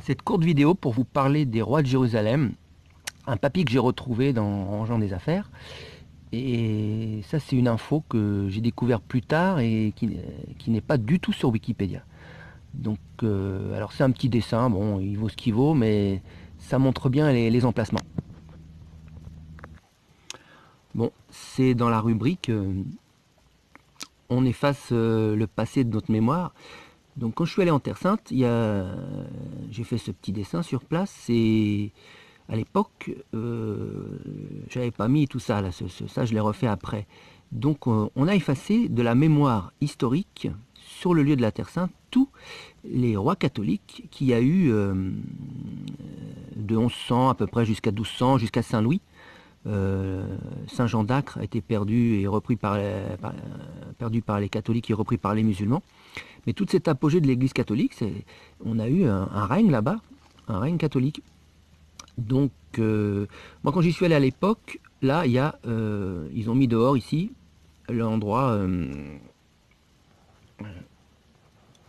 cette courte vidéo pour vous parler des rois de Jérusalem, un papier que j'ai retrouvé dans Rangeant des Affaires. Et ça, c'est une info que j'ai découvert plus tard et qui n'est pas du tout sur Wikipédia. Donc, alors c'est un petit dessin, bon, il vaut ce qu'il vaut, mais ça montre bien les emplacements. Bon, c'est dans la rubrique on efface le passé de notre mémoire. Donc quand je suis allé en Terre Sainte, j'ai fait ce petit dessin sur place et à l'époque, j'avais pas mis tout ça, là, ça je l'ai refait après. Donc on a effacé de la mémoire historique sur le lieu de la Terre Sainte tous les rois catholiques qu'il y a eu de 1100 à peu près jusqu'à 1200, jusqu'à Saint-Louis. Saint-Jean d'Acre a été perdu et repris perdu par les catholiques et repris par les musulmans. Mais toute cette apogée de l'église catholique, on a eu un règne là-bas, un règne catholique. Donc, moi quand j'y suis allé à l'époque, là, ils ont mis dehors ici l'endroit,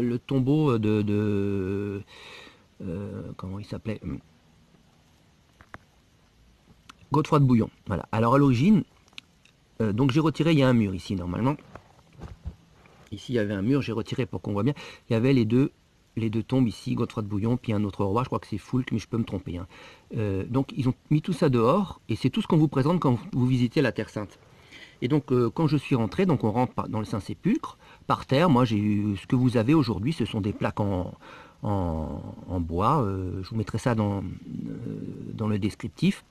le tombeau comment il s'appelait, Godefroy de Bouillon. Voilà. Alors à l'origine, donc j'ai retiré, il y a un mur ici normalement. Ici il y avait un mur, j'ai retiré pour qu'on voit bien. Il y avait les deux tombes ici, Godefroy de Bouillon, puis un autre roi, je crois que c'est Foulques, mais je peux me tromper. Hein. Donc ils ont mis tout ça dehors, et c'est tout ce qu'on vous présente quand vous visitez la Terre Sainte. Et donc quand je suis rentré, donc on rentre dans le Saint-Sépulcre, par terre, moi j'ai eu ce que vous avez aujourd'hui, ce sont des plaques en bois, je vous mettrai ça dans le descriptif.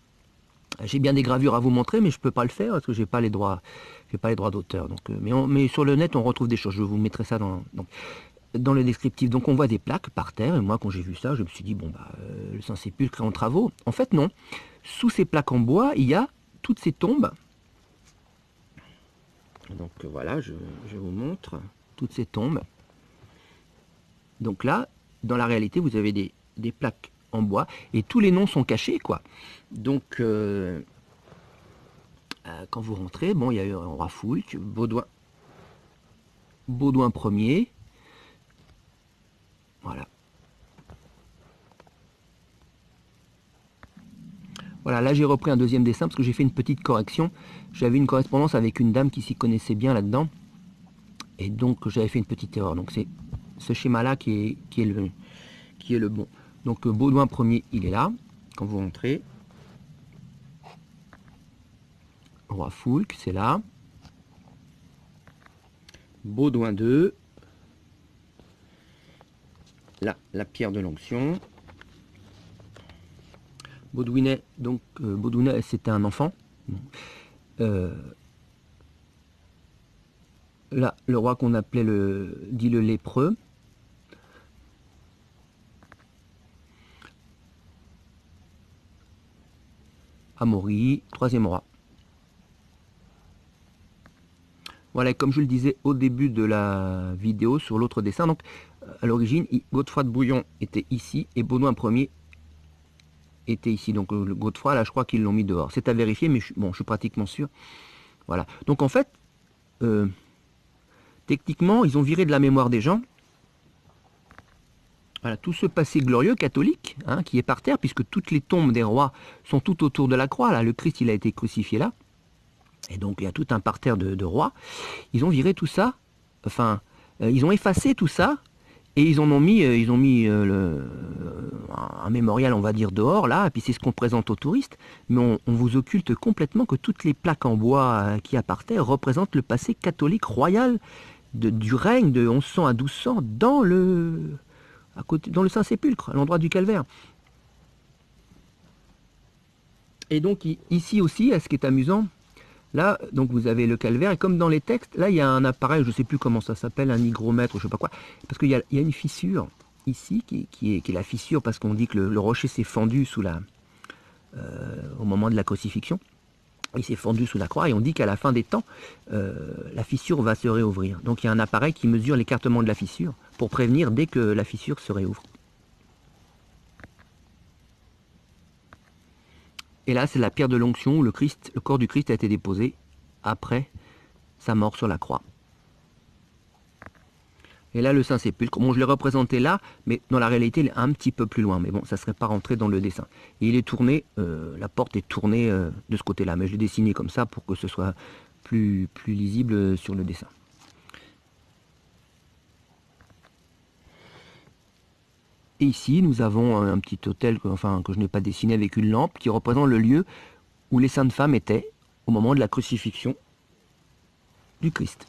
J'ai bien des gravures à vous montrer, mais je ne peux pas le faire parce que j'ai pas les droits d'auteur. Donc, mais sur le net, on retrouve des choses. Je vous mettrai ça dans le descriptif. Donc on voit des plaques par terre. Et moi, quand j'ai vu ça, je me suis dit, bon, bah, le Saint-Sépulcre est en travaux. En fait, non. Sous ces plaques en bois, il y a toutes ces tombes. Donc voilà, je vous montre toutes ces tombes. Donc là, dans la réalité, vous avez des plaques en bois et tous les noms sont cachés, quoi. Donc quand vous rentrez, bon, il y a eu un roi Foulques, Baudouin Ier, voilà. Voilà, là j'ai repris un deuxième dessin parce que j'ai fait une petite correction. J'avais une correspondance avec une dame qui s'y connaissait bien là-dedans. Et donc j'avais fait une petite erreur. Donc c'est ce schéma-là qui est le bon. Donc Baudouin Ier, il est là, quand vous rentrez. Roi Foulques, c'est là. Baudouin II. Là, la pierre de l'onction. Baudouinet, donc Baudouinet, c'était un enfant. Là, le roi qu'on appelait le lépreux. Amaury, troisième roi. Voilà, comme je le disais au début de la vidéo sur l'autre dessin, donc à l'origine, Godefroy de Bouillon était ici et Baudouin Ier était ici. Donc le Godefroy, là, je crois qu'ils l'ont mis dehors. C'est à vérifier, mais bon, je suis pratiquement sûr. Voilà. Donc en fait, techniquement, ils ont viré de la mémoire des gens. Voilà, tout ce passé glorieux catholique hein, qui est par terre, puisque toutes les tombes des rois sont tout autour de la croix. Là, le Christ, il a été crucifié là. Et donc, il y a tout un parterre de rois. Ils ont viré tout ça. Enfin, ils ont effacé tout ça. Et ils ont mis un mémorial, on va dire, dehors, là. Et puis, c'est ce qu'on présente aux touristes. Mais on vous occulte complètement que toutes les plaques en bois qu'il y a par terre représentent le passé catholique royal du règne de 1100 à 1200 dans le Saint-Sépulcre, à l'endroit du calvaire. Et donc ici aussi, ce qui est amusant, là, donc vous avez le calvaire, et comme dans les textes, là il y a un appareil, je ne sais plus comment ça s'appelle, un hygromètre, je ne sais pas quoi, parce qu'il y a une fissure ici, qui est la fissure, parce qu'on dit que le rocher s'est fendu au moment de la crucifixion. Il s'est fendu sous la croix et on dit qu'à la fin des temps, la fissure va se réouvrir. Donc il y a un appareil qui mesure l'écartement de la fissure pour prévenir dès que la fissure se réouvre. Et là, c'est la pierre de l'onction où le corps du Christ a été déposé après sa mort sur la croix. Et là, le Saint-Sépulcre, bon, je l'ai représenté là, mais dans la réalité, il est un petit peu plus loin. Mais bon, ça ne serait pas rentré dans le dessin. Et il est tourné, la porte est tournée de ce côté-là. Mais je l'ai dessiné comme ça pour que ce soit plus lisible sur le dessin. Et ici, nous avons un petit autel que je n'ai pas dessiné avec une lampe qui représente le lieu où les saintes femmes étaient au moment de la crucifixion du Christ.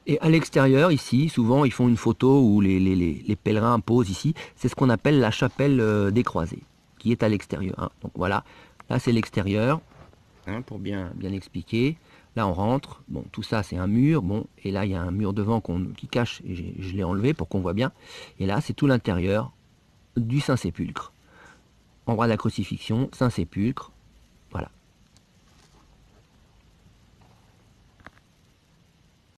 Et à l'extérieur, ici, souvent, ils font une photo où les pèlerins posent ici. C'est ce qu'on appelle la chapelle des croisés, qui est à l'extérieur. Hein. Donc voilà, là c'est l'extérieur, hein, pour bien expliquer. Là on rentre, bon, tout ça c'est un mur, bon, et là il y a un mur devant qui cache, et je l'ai enlevé pour qu'on voit bien. Et là c'est tout l'intérieur du Saint-Sépulcre. Endroit de la crucifixion, Saint-Sépulcre,